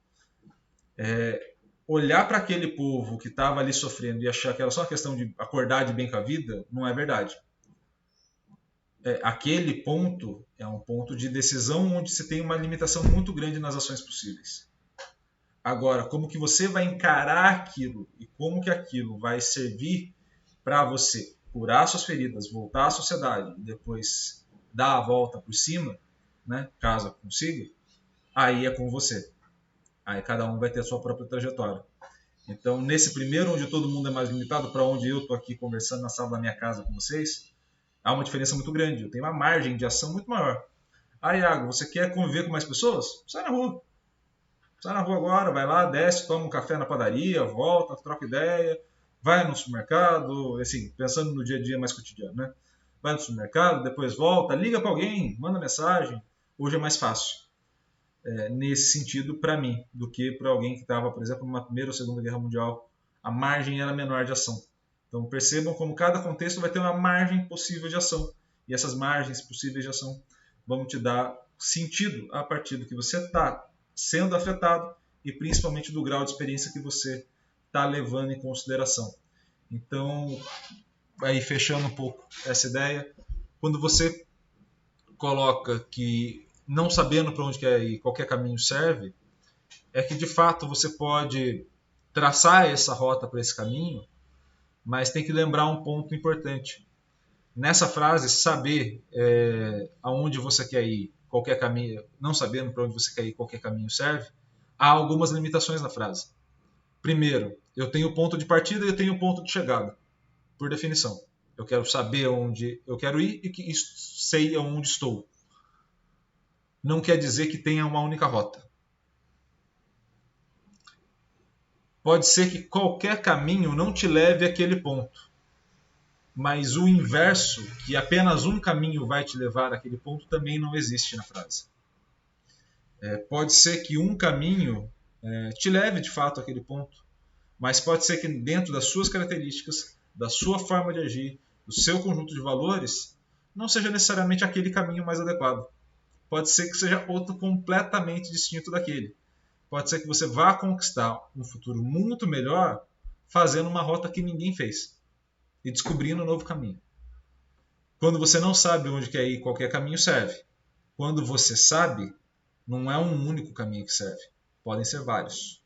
Olhar para aquele povo que estava ali sofrendo e achar que era só uma questão de acordar de bem com a vida, não é verdade. Aquele ponto é um ponto de decisão onde se tem uma limitação muito grande nas ações possíveis. Agora, como que você vai encarar aquilo e como que aquilo vai servir para você curar suas feridas, voltar à sociedade e depois dar a volta por cima, né, caso consiga, aí é com você. Aí cada um vai ter a sua própria trajetória. Então, nesse primeiro, onde todo mundo é mais limitado, para onde eu estou aqui conversando na sala da minha casa com vocês, há uma diferença muito grande. Eu tenho uma margem de ação muito maior. Iago, você quer conviver com mais pessoas? Sai na rua. Sai na rua agora, vai lá, desce, toma um café na padaria, volta, troca ideia, vai no supermercado, assim, pensando no dia a dia mais cotidiano, né? Vai no supermercado, depois volta, liga para alguém, manda mensagem. Hoje é mais fácil. Nesse sentido, para mim, do que para alguém que estava, por exemplo, numa Primeira ou Segunda Guerra Mundial, a margem era menor de ação. Então percebam como cada contexto vai ter uma margem possível de ação. E essas margens possíveis de ação vão te dar sentido a partir do que você está sendo afetado e principalmente do grau de experiência que você está levando em consideração. Então, aí fechando um pouco essa ideia, quando você coloca que não sabendo para onde quer ir, qualquer caminho serve, é que de fato você pode traçar essa rota para esse caminho, mas tem que lembrar um ponto importante. Nessa frase, saber aonde você quer ir, qualquer caminho, não sabendo para onde você quer ir, qualquer caminho serve, há algumas limitações na frase. Primeiro, eu tenho o ponto de partida e eu tenho o ponto de chegada, por definição. Eu quero saber onde eu quero ir e que sei aonde estou. Não quer dizer que tenha uma única rota. Pode ser que qualquer caminho não te leve àquele ponto. Mas o inverso, que apenas um caminho vai te levar àquele ponto, também não existe na frase. Pode ser que um caminho te leve de fato àquele ponto, mas pode ser que dentro das suas características, da sua forma de agir, do seu conjunto de valores, não seja necessariamente aquele caminho mais adequado. Pode ser que seja outro completamente distinto daquele. Pode ser que você vá conquistar um futuro muito melhor fazendo uma rota que ninguém fez e descobrindo um novo caminho. Quando você não sabe onde quer ir, qualquer caminho serve. Quando você sabe, não é um único caminho que serve. Podem ser vários.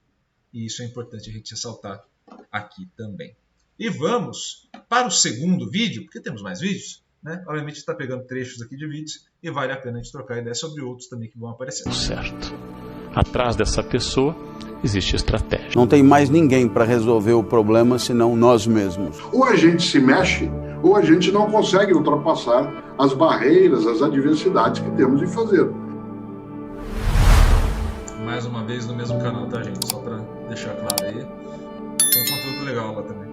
E isso é importante a gente ressaltar aqui também. E vamos para o segundo vídeo, porque temos mais vídeos, né? Obviamente está pegando trechos aqui de vídeos e vale a pena a gente trocar ideia sobre outros também que vão aparecer. Certo. Atrás dessa pessoa existe estratégia. Não tem mais ninguém para resolver o problema senão nós mesmos. Ou a gente se mexe, ou a gente não consegue ultrapassar as barreiras, as adversidades que temos de fazer. mais uma vez no mesmo canal, tá, gente? Só pra deixar claro aí. Tem conteúdo legal lá também.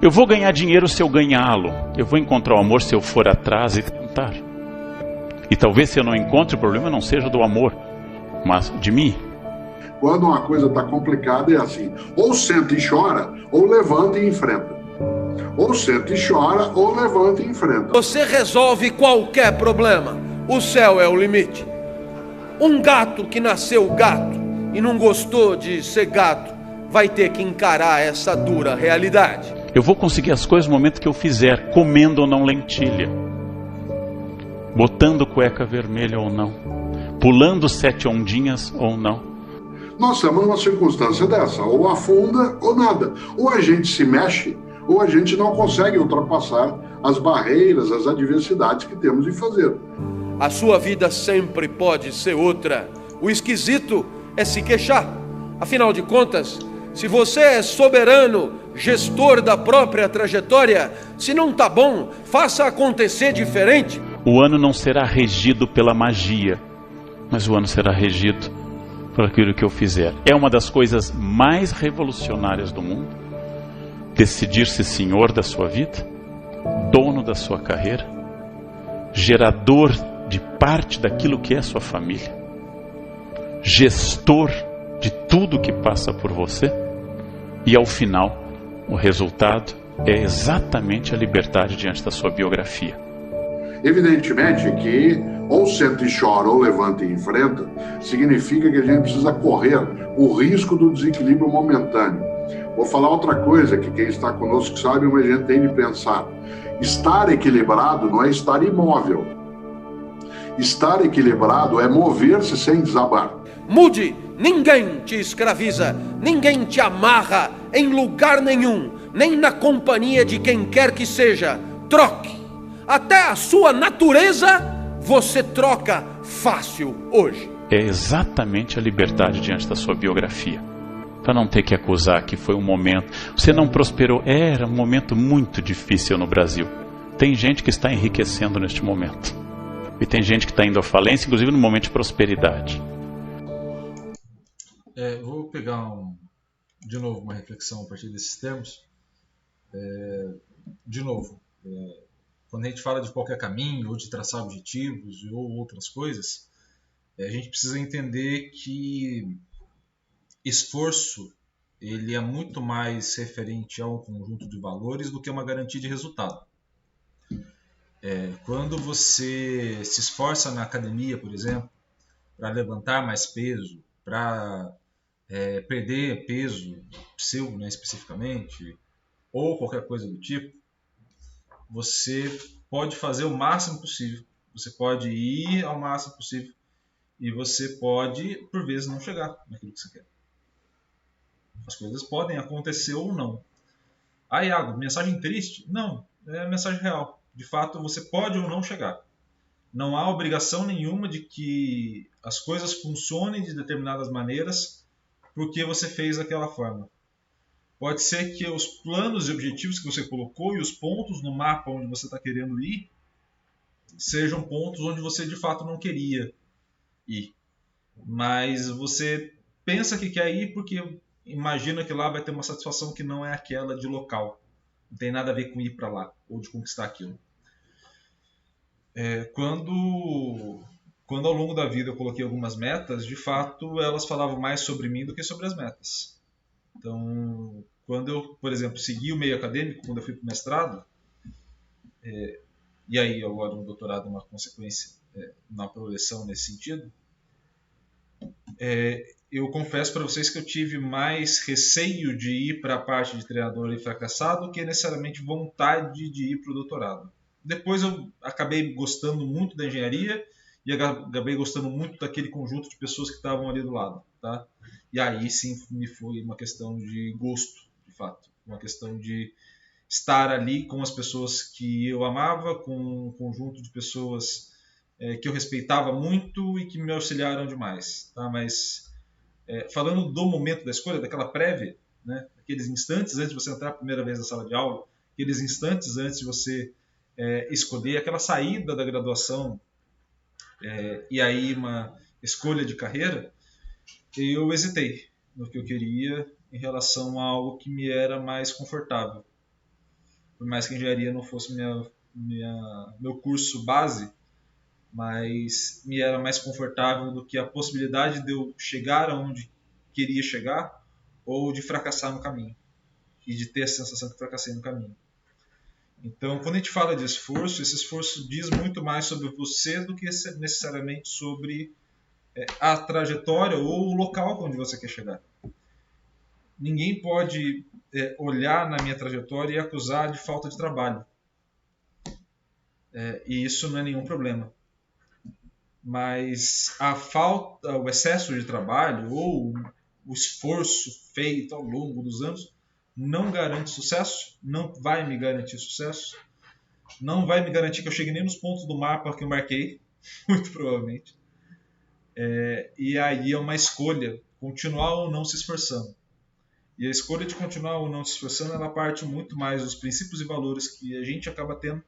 Eu vou ganhar dinheiro se eu ganhá-lo. Eu vou encontrar o amor se eu for atrás e tentar. E talvez se eu não encontre, o problema não seja do amor, mas de mim. Quando uma coisa está complicada é assim, ou senta e chora, ou levanta e enfrenta. Ou senta e chora, ou levanta e enfrenta. Você resolve qualquer problema. O céu é o limite. Um gato que nasceu gato e não gostou de ser gato vai ter que encarar essa dura realidade. Eu vou conseguir as coisas no momento que eu fizer, comendo ou não lentilha, botando cueca vermelha ou não, pulando 7 ondinhas ou não. Nós estamos numa circunstância dessa, ou afunda ou nada. Ou a gente se mexe, ou a gente não consegue ultrapassar as barreiras, as adversidades que temos de fazer. A sua vida sempre pode ser outra. O esquisito é se queixar. Afinal de contas, se você é soberano, gestor da própria trajetória, se não tá bom, faça acontecer diferente. O ano não será regido pela magia, mas o ano será regido por aquilo que eu fizer. É uma das coisas mais revolucionárias do mundo, decidir-se senhor da sua vida, dono da sua carreira, gerador de parte daquilo que é sua família, gestor de tudo que passa por você, e ao final, o resultado é exatamente a liberdade diante da sua biografia. Evidentemente que ou senta e chora ou levanta e enfrenta, significa que a gente precisa correr o risco do desequilíbrio momentâneo. Vou falar outra coisa que quem está conosco sabe, mas a gente tem de pensar. Estar equilibrado não é estar imóvel. Estar equilibrado é mover-se sem desabar. Mude, ninguém te escraviza, ninguém te amarra em lugar nenhum, nem na companhia de quem quer que seja. Troque. Até a sua natureza você troca fácil hoje. É exatamente a liberdade diante da sua biografia. Para não ter que acusar que foi um momento... Você não prosperou. Era um momento muito difícil no Brasil. Tem gente que está enriquecendo neste momento. E tem gente que está indo à falência, inclusive no momento de prosperidade. Vou pegar de novo uma reflexão a partir desses termos. De novo, quando a gente fala de qualquer caminho, ou de traçar objetivos, ou outras coisas, a gente precisa entender que esforço ele é muito mais referente a um conjunto de valores do que uma garantia de resultado. Quando você se esforça na academia, por exemplo, para levantar mais peso, para perder peso seu, né, especificamente, ou qualquer coisa do tipo, você pode fazer o máximo possível, você pode ir ao máximo possível e você pode, por vezes, não chegar naquilo que você quer. As coisas podem acontecer ou não. Iago, mensagem triste? Não, é mensagem real. De fato, você pode ou não chegar. Não há obrigação nenhuma de que as coisas funcionem de determinadas maneiras porque você fez daquela forma. Pode ser que os planos e objetivos que você colocou e os pontos no mapa onde você está querendo ir sejam pontos onde você de fato não queria ir. Mas você pensa que quer ir porque imagina que lá vai ter uma satisfação que não é aquela de local. Não tem nada a ver com ir para lá ou de conquistar aquilo. Quando ao longo da vida eu coloquei algumas metas, de fato elas falavam mais sobre mim do que sobre as metas. Então, quando eu, por exemplo, segui o meio acadêmico, quando eu fui para o mestrado, e aí agora um doutorado é uma consequência, na progressão nesse sentido, eu confesso para vocês que eu tive mais receio de ir para a parte de treinador e fracassado do que necessariamente vontade de ir para o doutorado. Depois eu acabei gostando muito da engenharia e acabei gostando muito daquele conjunto de pessoas que estavam ali do lado, tá? E aí sim me foi uma questão de gosto, de fato. Uma questão de estar ali com as pessoas que eu amava, com um conjunto de pessoas que eu respeitava muito e que me auxiliaram demais, tá? Mas falando do momento da escolha, daquela prévia, né? Aqueles instantes antes de você entrar a primeira vez na sala de aula, aqueles instantes antes de você escolher, aquela saída da graduação e aí uma escolha de carreira, eu hesitei no que eu queria em relação a algo que me era mais confortável. Por mais que a engenharia não fosse meu curso base, mas me era mais confortável do que a possibilidade de eu chegar aonde queria chegar ou de fracassar no caminho. E de ter a sensação que fracassei no caminho. Então, quando a gente fala de esforço, esse esforço diz muito mais sobre você do que necessariamente sobre a trajetória ou o local onde você quer chegar. Ninguém pode olhar na minha trajetória e acusar de falta de trabalho. E isso não é nenhum problema. Mas o excesso de trabalho ou o esforço feito ao longo dos anos não garante sucesso, não vai me garantir sucesso, não vai me garantir que eu chegue nem nos pontos do mapa que eu marquei, muito provavelmente. E aí é uma escolha, continuar ou não se esforçando. E a escolha de continuar ou não se esforçando, ela parte muito mais dos princípios e valores que a gente acaba tendo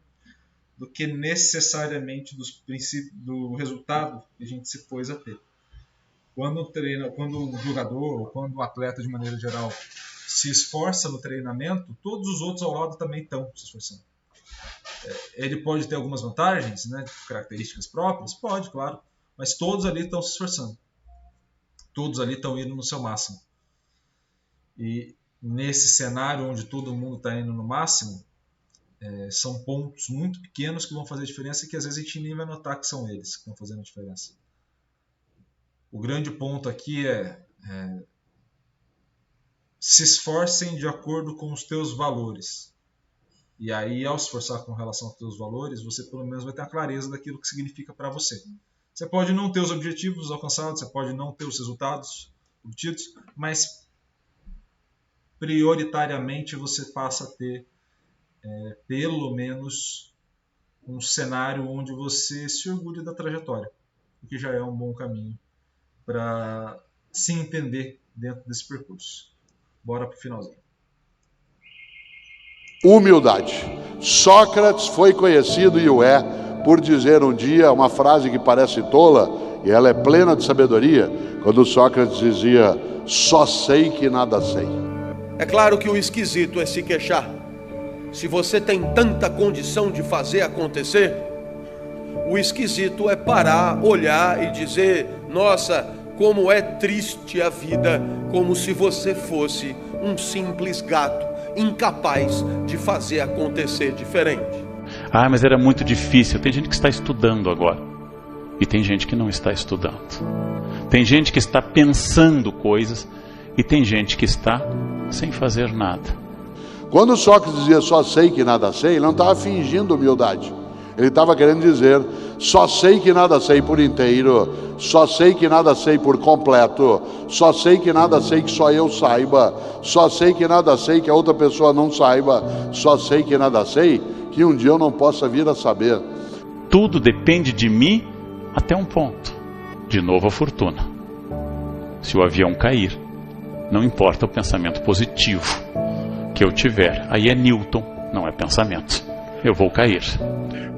do que necessariamente do resultado que a gente se pôs a ter. Quando um jogador ou quando um atleta de maneira geral se esforça no treinamento, todos os outros ao lado também estão se esforçando. Ele pode ter algumas vantagens, né, características próprias? Pode, claro. Mas todos ali estão se esforçando. Todos ali estão indo no seu máximo. E nesse cenário onde todo mundo está indo no máximo, são pontos muito pequenos que vão fazer a diferença e que às vezes a gente nem vai notar que são eles que estão fazendo a diferença. O grande ponto aqui se esforcem de acordo com os teus valores. E aí, ao se esforçar com relação aos teus valores, você pelo menos vai ter a clareza daquilo que significa para você. Você pode não ter os objetivos alcançados, você pode não ter os resultados obtidos, mas prioritariamente você passa a ter pelo menos um cenário onde você se orgulha da trajetória, o que já é um bom caminho para se entender dentro desse percurso. Bora para o finalzinho. Humildade. Sócrates foi conhecido, e o é, por dizer um dia uma frase que parece tola, e ela é plena de sabedoria, quando Sócrates dizia: só sei que nada sei. É claro que o esquisito é se queixar. Se você tem tanta condição de fazer acontecer, o esquisito é parar, olhar e dizer: nossa, como é triste a vida, como se você fosse um simples gato, incapaz de fazer acontecer diferente. Ah, mas era muito difícil. Tem gente que está estudando agora. E tem gente que não está estudando. Tem gente que está pensando coisas. E tem gente que está sem fazer nada. Quando Sócrates dizia só sei que nada sei, ele não estava fingindo humildade. Ele estava querendo dizer: só sei que nada sei por inteiro, só sei que nada sei por completo, só sei que nada sei que só eu saiba, só sei que nada sei que a outra pessoa não saiba, só sei que nada sei que um dia eu não possa vir a saber. Tudo depende de mim até um ponto. De novo a fortuna. Se o avião cair, não importa o pensamento positivo que eu tiver. Aí é Newton, não é pensamento. Eu vou cair.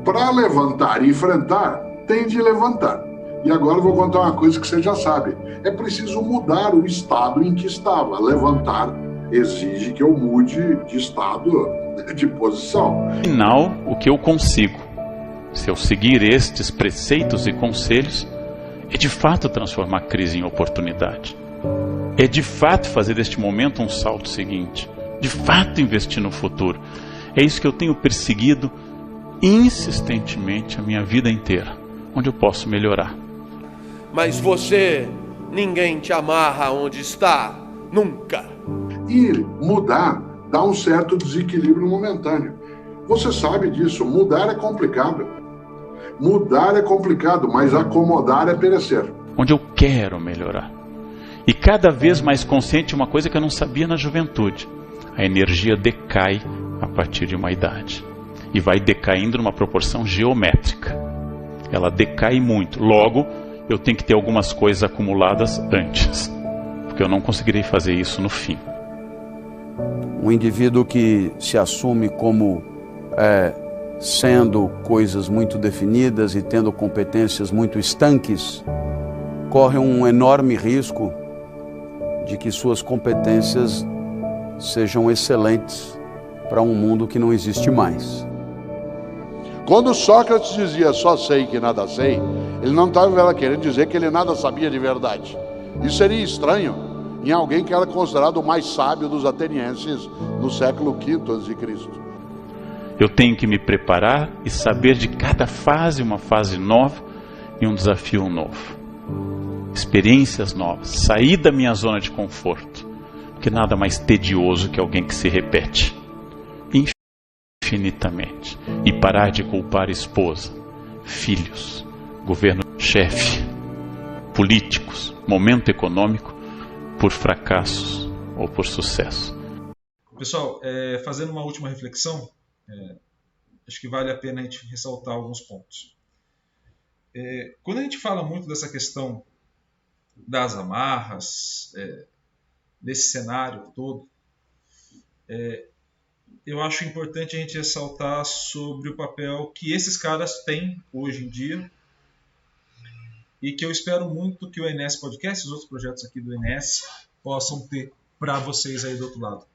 Para levantar e enfrentar, tem de levantar. E agora eu vou contar uma coisa que você já sabe. É preciso mudar o estado em que estava. Levantar exige que eu mude de estado, de posição. Afinal, o que eu consigo, se eu seguir estes preceitos e conselhos, é de fato transformar a crise em oportunidade. É de fato fazer deste momento um salto seguinte. De fato investir no futuro. É isso que eu tenho perseguido insistentemente a minha vida inteira, onde eu posso melhorar. Mas você, ninguém te amarra onde está, nunca. E mudar dá um certo desequilíbrio momentâneo. Você sabe disso, mudar é complicado. Mudar é complicado, mas acomodar é perecer. Onde eu quero melhorar. E cada vez mais consciente de uma coisa que eu não sabia na juventude. A energia decai a partir de uma idade. E vai decaindo numa proporção geométrica. Ela decai muito. Logo, eu tenho que ter algumas coisas acumuladas antes. Porque eu não conseguirei fazer isso no fim. Um indivíduo que se assume como sendo coisas muito definidas e tendo competências muito estanques, corre um enorme risco de que suas competências sejam excelentes para um mundo que não existe mais. Quando Sócrates dizia só sei que nada sei, ele não estava querendo dizer que ele nada sabia de verdade. Isso seria estranho em alguém que era considerado o mais sábio dos atenienses no século V a.C. Eu tenho que me preparar e saber de cada fase uma fase nova e um desafio novo. Experiências novas, sair da minha zona de conforto, porque nada mais tedioso que alguém que se repete infinitamente, e parar de culpar esposa, filhos, governo, chefe, políticos, momento econômico por fracassos ou por sucesso. Pessoal, fazendo uma última reflexão, acho que vale a pena a gente ressaltar alguns pontos. Quando a gente fala muito dessa questão das amarras, desse cenário todo, eu acho importante a gente ressaltar sobre o papel que esses caras têm hoje em dia e que eu espero muito que o ENS Podcast e os outros projetos aqui do ENS possam ter para vocês aí do outro lado.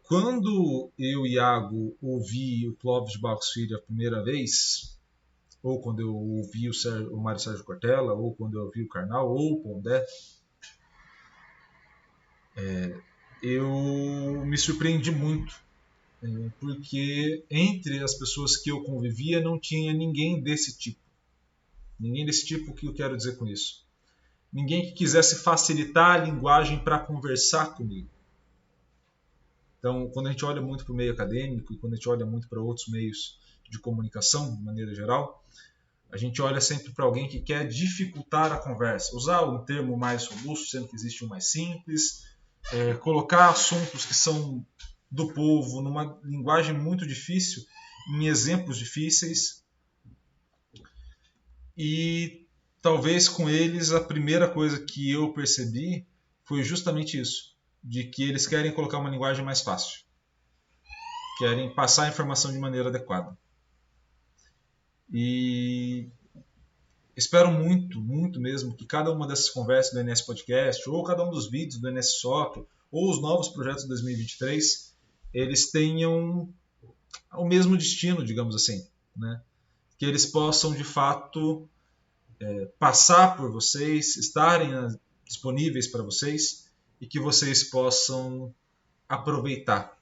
Quando eu e Iago ouvi o Clóvis de Barros Filho a primeira vez, ou quando eu ouvi o Mário Sérgio Cortella, ou quando eu ouvi o Karnal, ou o Pondé, eu me surpreendi muito, porque entre as pessoas que eu convivia não tinha ninguém desse tipo. Ninguém desse tipo, o que eu quero dizer com isso? Ninguém que quisesse facilitar a linguagem para conversar comigo. Então, quando a gente olha muito para o meio acadêmico e quando a gente olha muito para outros meios de comunicação, de maneira geral, a gente olha sempre para alguém que quer dificultar a conversa, usar um termo mais robusto, sendo que existe um mais simples, colocar assuntos que são do povo numa linguagem muito difícil, em exemplos difíceis. E talvez com eles a primeira coisa que eu percebi foi justamente isso, de que eles querem colocar uma linguagem mais fácil, querem passar a informação de maneira adequada. E espero muito, muito mesmo que cada uma dessas conversas do ENS Podcast, ou cada um dos vídeos do ENS Soccer, ou os novos projetos de 2023, eles tenham o mesmo destino, digamos assim, né? Que eles possam, de fato, passar por vocês, estarem disponíveis para vocês e que vocês possam aproveitar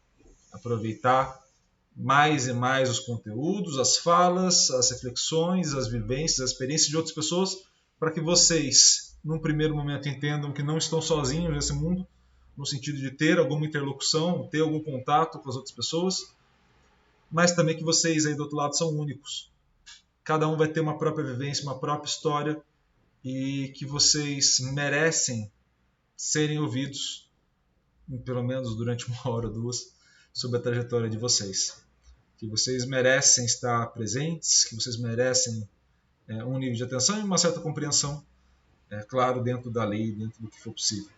mais e mais os conteúdos, as falas, as reflexões, as vivências, as experiências de outras pessoas, para que vocês, num primeiro momento, entendam que não estão sozinhos nesse mundo, no sentido de ter alguma interlocução, ter algum contato com as outras pessoas, mas também que vocês aí do outro lado são únicos. Cada um vai ter uma própria vivência, uma própria história, e que vocês merecem serem ouvidos, pelo menos durante 1 hora ou 2, sobre a trajetória de vocês. Que vocês merecem estar presentes, que vocês merecem um nível de atenção e uma certa compreensão, claro, dentro da lei, dentro do que for possível.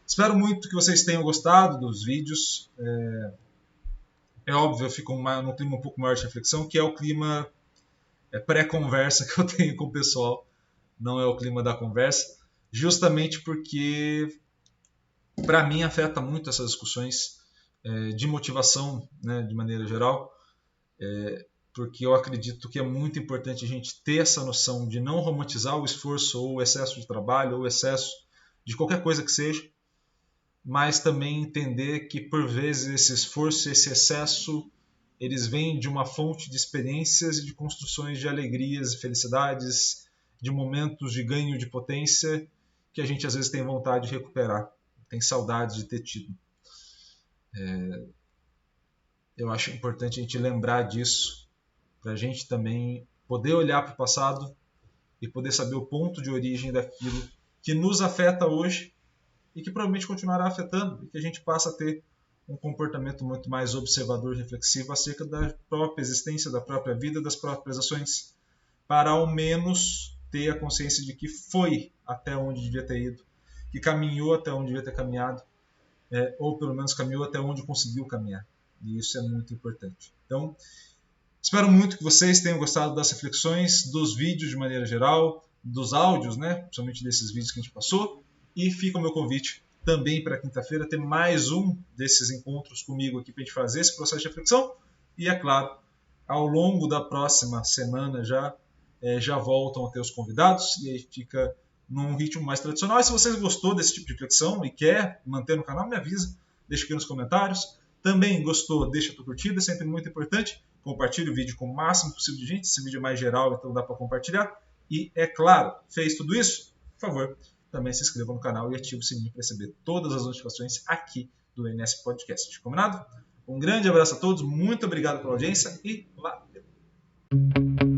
Espero muito que vocês tenham gostado dos vídeos. É óbvio, eu fico num clima um pouco maior de reflexão, que é o clima pré-conversa que eu tenho com o pessoal, não é o clima da conversa, justamente porque, para mim, afeta muito essas discussões de motivação, né, de maneira geral, porque eu acredito que é muito importante a gente ter essa noção de não romantizar o esforço ou o excesso de trabalho ou o excesso de qualquer coisa que seja, mas também entender que, por vezes, esse esforço, esse excesso, eles vêm de uma fonte de experiências e de construções de alegrias e felicidades, de momentos de ganho de potência que a gente às vezes tem vontade de recuperar, tem saudade de ter tido. Eu acho importante a gente lembrar disso, para a gente também poder olhar para o passado e poder saber o ponto de origem daquilo que nos afeta hoje e que provavelmente continuará afetando, e que a gente passa a ter um comportamento muito mais observador e reflexivo acerca da própria existência, da própria vida, das próprias ações, para ao menos ter a consciência de que foi até onde devia ter ido, que caminhou até onde devia ter caminhado, ou pelo menos caminhou até onde conseguiu caminhar. E isso é muito importante. Então, espero muito que vocês tenham gostado das reflexões, dos vídeos de maneira geral, dos áudios, né? Principalmente desses vídeos que a gente passou. E fica o meu convite também para quinta-feira ter mais um desses encontros comigo aqui para a gente fazer esse processo de reflexão. E, é claro, ao longo da próxima semana já voltam a ter os convidados e aí fica num ritmo mais tradicional. E se vocês gostou desse tipo de reflexão e quer manter no canal, me avisa, deixa aqui nos comentários. Também gostou, deixa a tua curtida, sempre muito importante. Compartilhe o vídeo com o máximo possível de gente. Esse vídeo é mais geral, então dá para compartilhar. E, é claro, fez tudo isso? Por favor, também se inscreva no canal e ative o sininho para receber todas as notificações aqui do NS Podcast. Combinado? Um grande abraço a todos, muito obrigado pela audiência e valeu!